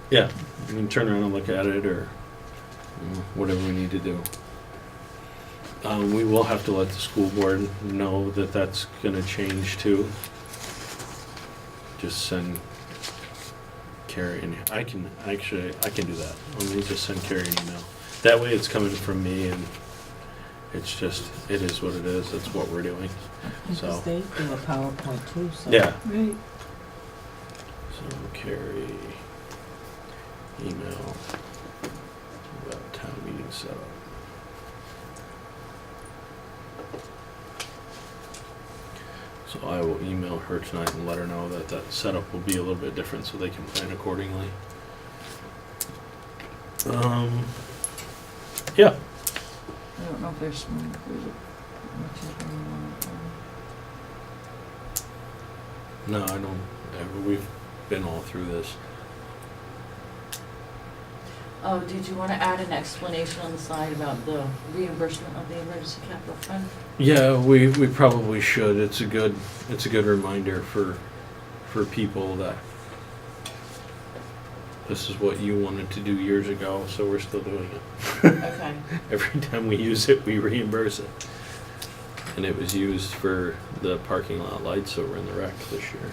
Yeah, we can turn around and look at it, or whatever we need to do. We will have to let the school board know that that's going to change too. Just send Carrie an I can do that. Let me just send Carrie an email. That way it's coming from me, and it's just, it is what it is. That's what we're doing. So, They do a PowerPoint too, so. yeah. Right. So Carrie, email about town meeting setup. So I will email her tonight and let her know that that setup will be a little bit different so they can plan accordingly. Yeah, I don't know if there's whichever you want. no, I don't, we've been all through this. Oh, did you want to add an explanation on the side about the reimbursement of the emergency capital fund? Yeah, we probably should. It's a good reminder for people that this is what you wanted to do years ago, so we're still doing it. Okay. Every time we use it, we reimburse it. And it was used for the parking lot lights over in the rec this year.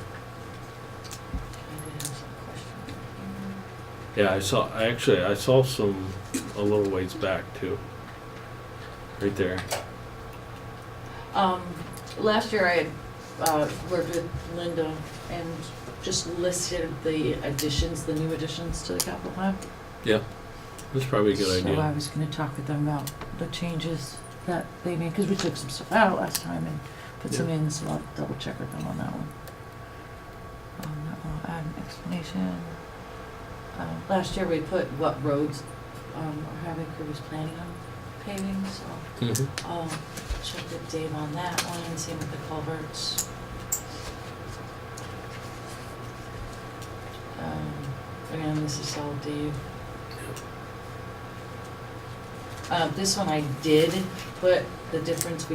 I did have some questions. Yeah, I saw some a little ways back too. Right there. Last year I had worked with Linda and just listed the additions, the new additions to the capital plan. Yeah, that's probably a good So I idea. was gonna talk with them about the changes that they made, because we took some stuff out last time and put some in, so I'll double check with them on that one. I'll add an explanation. Last year we put what roads our highway crew was planning on paving, so Mhm. I'll check with Dave on that one, and same with the culverts. Again, this is all Dave. This one I did put the difference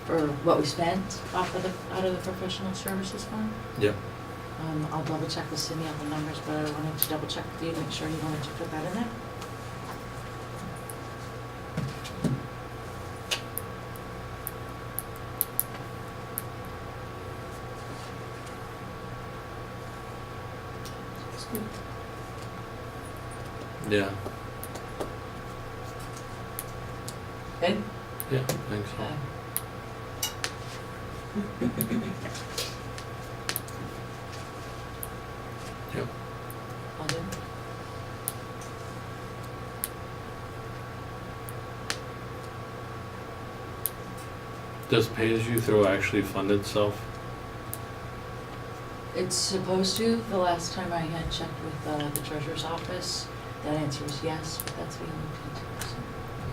or what we spent out of the professional services fund. Yep. I'll double check with Cindy on the numbers, but I wanted to double check with you to make sure you wanted to put that in there. Yeah, Good? yeah, I think so. Yep. All good? Does pay-as-you-throw actually fund itself? It's supposed to. The last time I had checked with the treasurer's office, that answer was yes, but that's being looked into, so.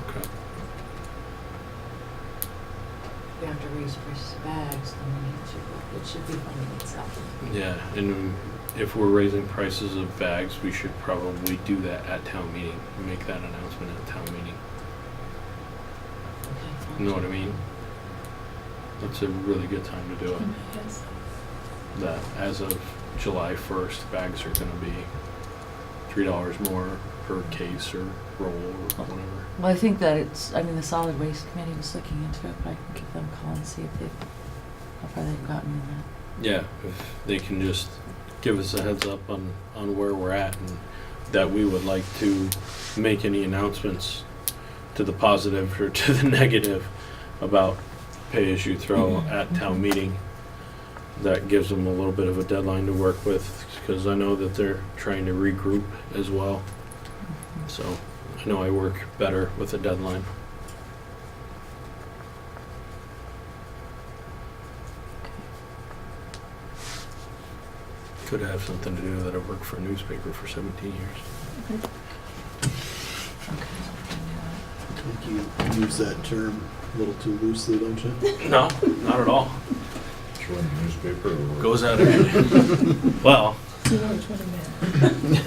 Okay. If we have to raise prices of bags, then it should be funding itself. Yeah, and if we're raising prices of bags, we should probably do that at town meeting, make that announcement at town meeting. Okay. You know what I mean? That's a really good time to do it. Yes. That as of July 1st, bags are gonna be $3 more per case or roll or whatever. Well, I think that the solid waste committee was looking into it, but I can give them a call and see if how far they've gotten in that. Yeah, if they can just give us a heads up on where we're at, and that we would like to make any announcements to the positive or to the negative about pay-as-you-throw at town meeting. That gives them a little bit of a deadline to work with, because I know that they're trying to regroup as well. So I know I work better with a deadline. Could have something to do that I worked for a newspaper for 17 years. Okay. I think you use that term a little too loosely, don't you? No, not at all. Which one, newspaper or? Goes out every day. Well, You know which one I meant.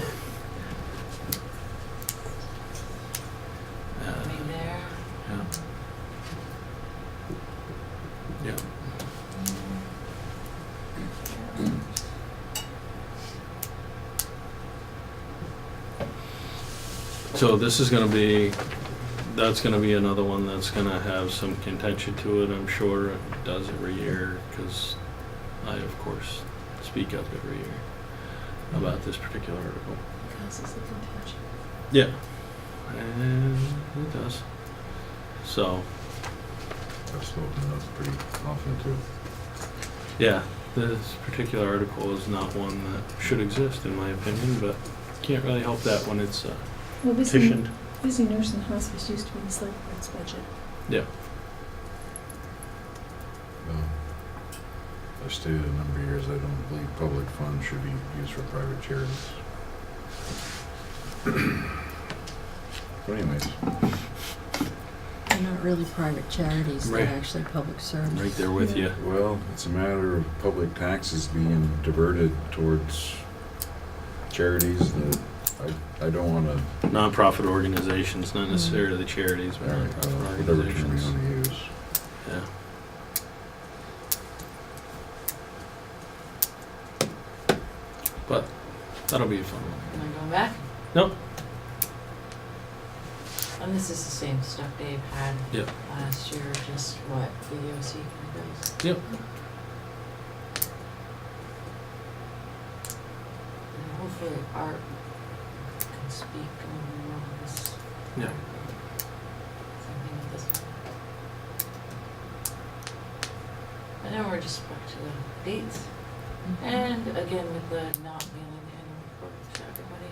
Coming there. yeah. Yeah. So this is that's gonna be another one that's gonna have some contention to it, I'm sure. It does every year, because I, of course, speak up every year about this particular article. Causes the contention. Yeah, and it does. So, I've spoken up pretty often too. yeah, this particular article is not one that should exist, in my opinion, but can't really help that when it's Well, petitioned. busy nurse and hospice used to be in the select board's budget. Yeah. Well, I've stated a number of years, I don't believe public funds should be used for private charities. But anyways, They're not really private charities, Right. they're actually public service. Right there with you. well, it's a matter of public taxes being diverted towards charities that I don't wanna, Nonprofit organizations, not necessarily the charities, but nonprofit whatever term you organizations. wanna use. Yeah. But that'll be a fun one. Am I going back? Nope. And this is the same stuff Dave had Yep. last year, just what the EOC kind of does. Yep. And hopefully Art can speak on more of this. Yeah. Something with this one. And we're just stuck to the dates. And again, with the not mailing the annual report to everybody.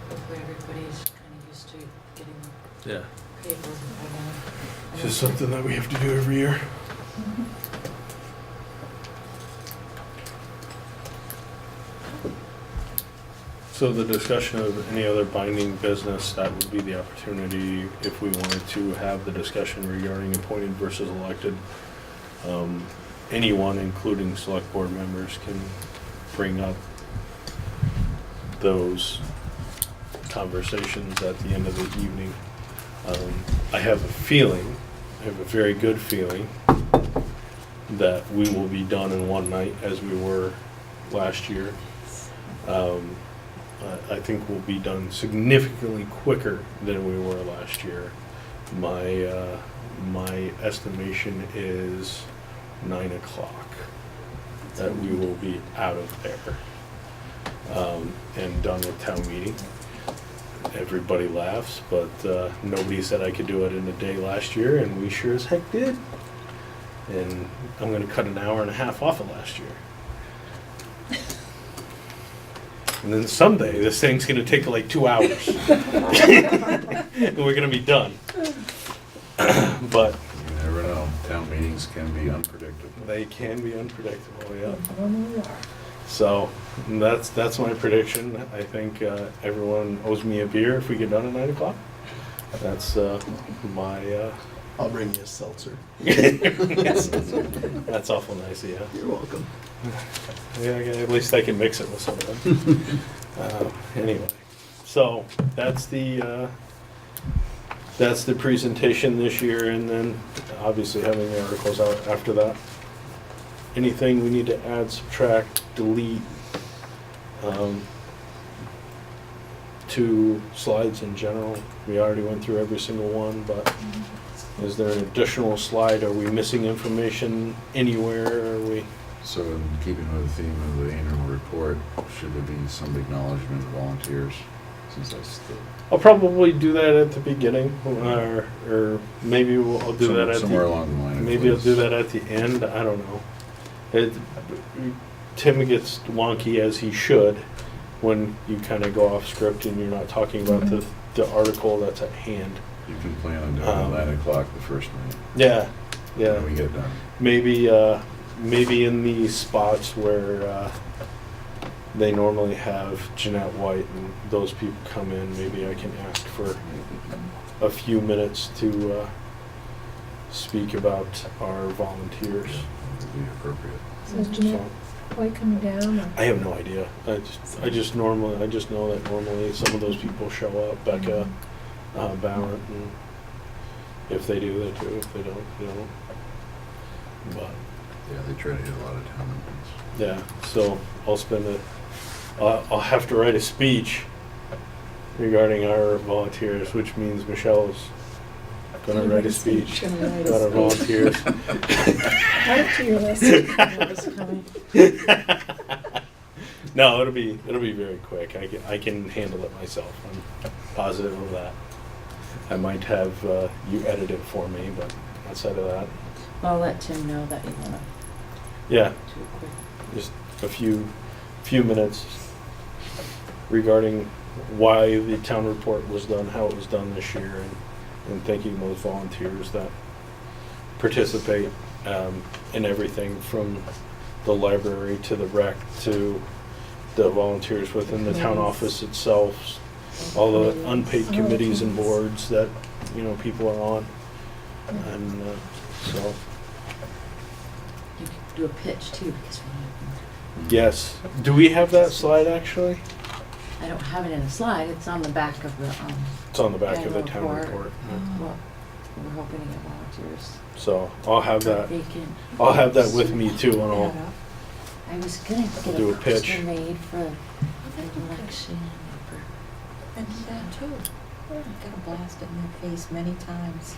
Hopefully everybody's kind of used to getting Yeah. paper. It's just something that we have to do every year. So the discussion of any other binding business, that would be the opportunity if we wanted to have the discussion regarding appointed versus elected. Anyone, including select board members, can bring up those conversations at the end of the evening. I have a feeling, I have a very good feeling, that we will be done in one night as we were last year. I think we'll be done significantly quicker than we were last year. My estimation is 9 o'clock that we will be out of there and done with town meeting. Everybody laughs, but nobody said I could do it in a day last year, and we sure as heck did. And I'm going to cut an hour and a half off of last year. And then someday this thing's going to take like 2 hours, and we're going to be done. But You never know. Town meetings can be unpredictable. they can be unpredictable, yeah. Normally are. So that's my prediction. I think everyone owes me a beer if we get done at 9 o'clock. That's my. I'll bring you a seltzer. That's awful nice, yeah. You're welcome. Yeah, at least I can mix it with some of them. Anyway, so that's the presentation this year, and then obviously having the articles out after that. Anything we need to add, subtract, delete, to slides in general? We already went through every single one, but is there an additional slide? Are we missing information anywhere? Are we? So in keeping with the theme of the annual report, should there be some acknowledgement of volunteers? Since that's the. I'll probably do that at the beginning, or maybe I'll do that at somewhere the, along the line. maybe I'll do that at the end. I don't know. Tim gets wonky, as he should, when you kind of go off script and you're not talking about the article that's at hand. You can plan on doing it at 9 o'clock the first night. Yeah, yeah. When we get done. Maybe in the spots where they normally have Jeanette White and those people come in, maybe I can ask for a few minutes to speak about our volunteers. Would be appropriate. So is Jeanette White coming down? Or? I have no idea. I just know that normally some of those people show up. Becca, Ballant, and if they do, they do. If they don't, they don't. But Yeah, they try to hit a lot of town meetings. yeah, so I'll have to write a speech regarding our volunteers, which means Michelle's gonna write a speech about our volunteers. Add it to your list. It's coming. No, it'll be very quick. I can handle it myself. I'm positive of that. I might have you edit it for me, but outside of that, I'll let Tim know that you wanna yeah, do it quick. just a few minutes regarding why the town report was done, how it was done this year, and thanking those volunteers that participate in everything from the library to the rec to the volunteers within the town office itself, all the unpaid committees and boards that people are on, and so You could do a pitch too, because yes. Do we have that slide actually? I don't have it in a slide, it's on the back of the, It's on the back of the annual town report. report. Well, we're hoping to get volunteers. So I'll have that. They can. I'll have that with me too, and I'll. I was gonna get do a a pitch. poster made for the election. And do that too. I got a blast it in their face many times.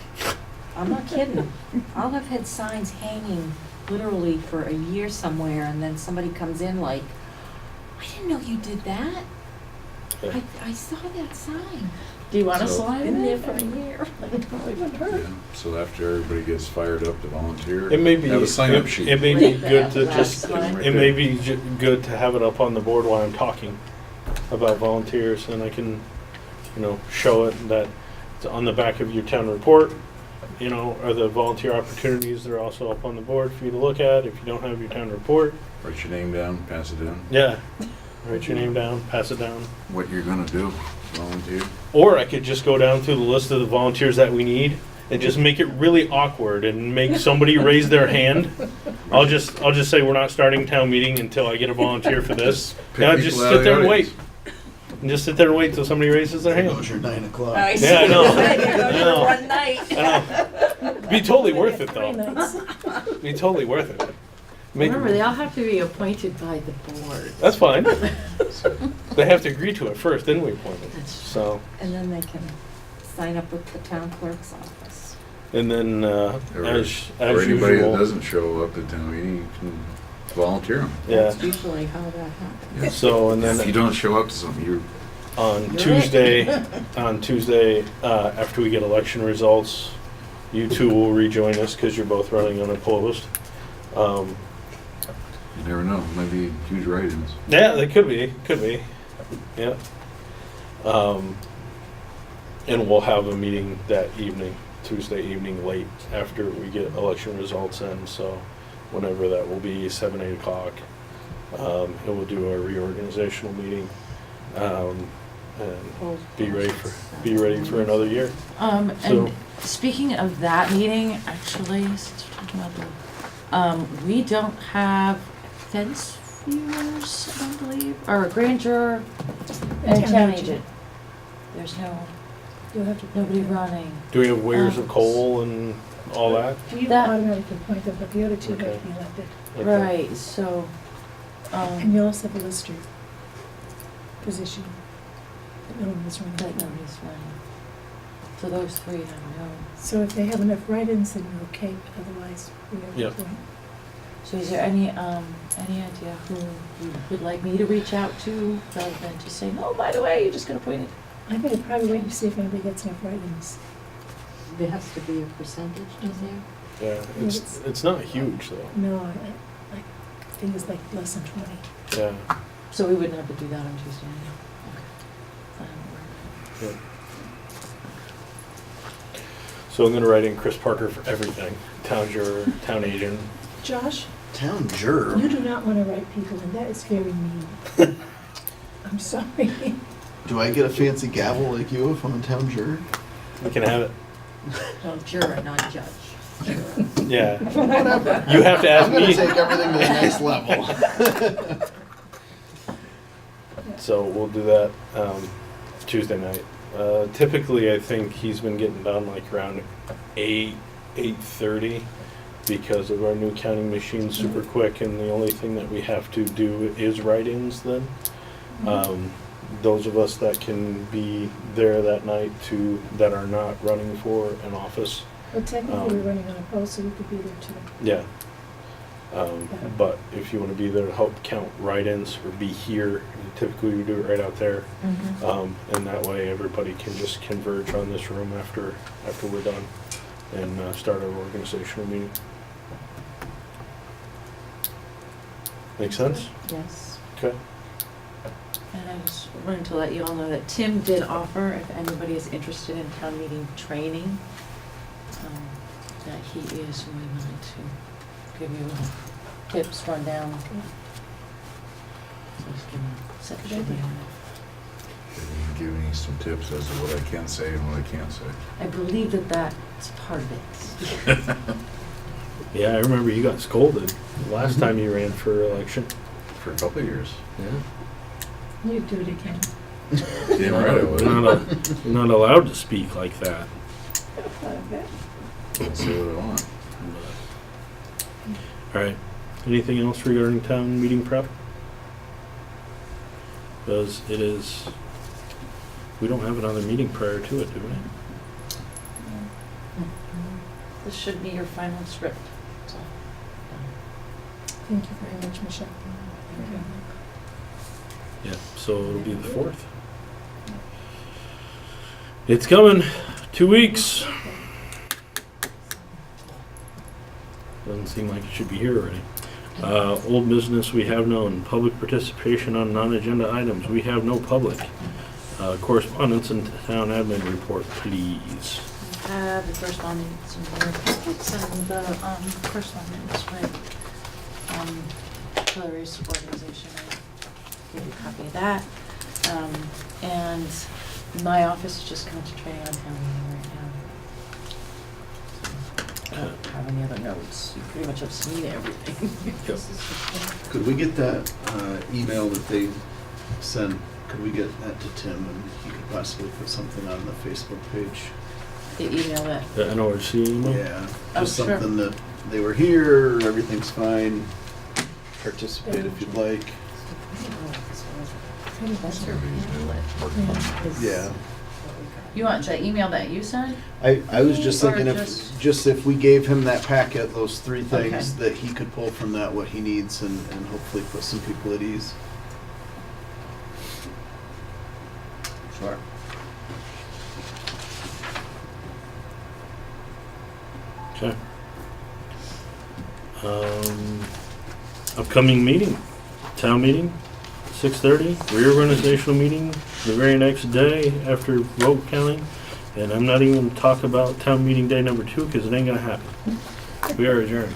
I'm not kidding. I'll have had signs hanging literally for a year somewhere, and then somebody comes in like, I didn't know you did that. Yeah. I saw that sign. Do you wanna So- slide Been in there there? for a year. Wouldn't hurt. Yeah, so after everybody gets fired up to volunteer, It may be, have a sign-up sheet. it may be Right good there, to last just, line. Right it there. may be good to have it up on the board while I'm talking about volunteers, and I can, show it that it's on the back of your town report, are the volunteer opportunities that are also up on the board for you to look at if you don't have your town report. Write your name down, pass it down. Yeah, write your name down, pass it down. What you're gonna do, volunteer. Or I could just go down through the list of the volunteers that we need and just make it really awkward and make somebody raise their hand. I'll just say we're not starting town meeting until I get a volunteer for this. Pick And I'll just people out of sit the there and audience. wait. And just sit there and wait till somebody raises their There hand. goes your 9 o'clock. I see. Yeah, I know. I I know. One night. I know. Be totally worth it Three though. nights. Be totally worth it. Make- Remember, they all have to be appointed by the board. That's fine. They have to agree to it first, then we appoint them. That's So, And then they can sign up with the town clerk's office. and then Or as anybody that usual, doesn't show up at town meeting, you can volunteer them. yeah. That's usually how that happens. So and If you then don't show up to something, you're on You're Tuesday, after we get election results, you two will rejoin us because you're both running unopposed. you never know. Might be huge write-ins. Yeah, they could be. Yeah. And we'll have a meeting that evening, Tuesday evening, late after we get election results in. So, whenever that will be, 7, 8 o'clock, and we'll do our reorganizational meeting, and be ready for another year. And So- speaking of that meeting, actually, since we're talking about we don't have fence viewers, I don't believe, or a grand juror and town agent. There's You'll have to. nobody running. Do we have weighers of coal and all that? You That- automatically appoint them, but the other two have Okay. to be elected. Okay. Right, so, And you'll also have a lister position. That no one was running. that nobody's running. So those three, I know. So if they have enough write-ins, then you're okay, but otherwise, we have Yep. to appoint. So is there any idea who you would like me to reach out to, rather than just saying, oh, by the way, you're just gonna appoint it? I'm gonna probably wait to see if anybody gets enough write-ins. There has to be a percentage, does there? Yeah, it's not huge though. No, I think it's like less than 20. Yeah. So we wouldn't have to do that on Tuesday, okay. Fine. Yeah. So I'm gonna write in Chris Parker for everything. Town juror, town agent. Josh, Town juror. you do not wanna write people, and that is very mean. I'm sorry. Do I get a fancy gavel like you if I'm a town juror? We can have it. No, juror, not judge. Juror. Yeah. Whatever. You have to ask I'm gonna me. take everything to the next level. So we'll do that Tuesday night. Typically, I think he's been getting done like around 8:30 because of our new counting machine super quick, and the only thing that we have to do is write-ins then. Those of us that can be there that night that are not running for an office. Well, technically, we're running on a post, so we could be there too. Yeah. But if you want to be there to help count write-ins or be here, typically we do it right out there. And that way everybody can just converge on this room after we're done and start our organizational meeting. Make sense? Yes. Okay. And I just wanted to let you all know that Tim did offer, if anybody is interested in town meeting training, that he is willing to give you tips, rundown. So just give him a second. Good idea. Give me some tips as to what I can say and what I can't say. I believe that that's part of it. Yeah, I remember you got scolded last time you ran for election. For a couple of years. Yeah. You do it again. Damn right I would. You're not allowed to speak like that. Okay. I'll say what I want. All right. Anything else regarding town meeting prep? Because we don't have another meeting prior to it, do we? This should be your final script. So, Thank you very much, Michelle. Yeah, so it'll be the 4th. It's coming. 2 weeks. Doesn't seem like it should be here already. Old business, we have none. Public participation on non-agenda items, we have no public. Correspondence and town admin report, please. Have the correspondence in here. Send the correspondence with Hillary's organization. I gave you a copy of that. And my office is just concentrating on town meeting right now. I don't have any other notes. You pretty much have seen everything. Could we get that email that they sent, could we get that to Tim and he could possibly put something on the Facebook page? The email that, The NORC email? Yeah, Oh, just sure. something that they were here, everything's fine, participate if you'd like. That's her pamphlet. Yeah. you want the email that you sent? I was just Or thinking just- if we gave him that packet, those three things, Okay. that he could pull from that what he needs and hopefully put some people at ease. Sure. Okay. Upcoming meeting, town meeting, 6:30, reorganizational meeting the very next day after vote counting. And I'm not even talking about town meeting day number 2 because it ain't gonna happen. We are adjourned.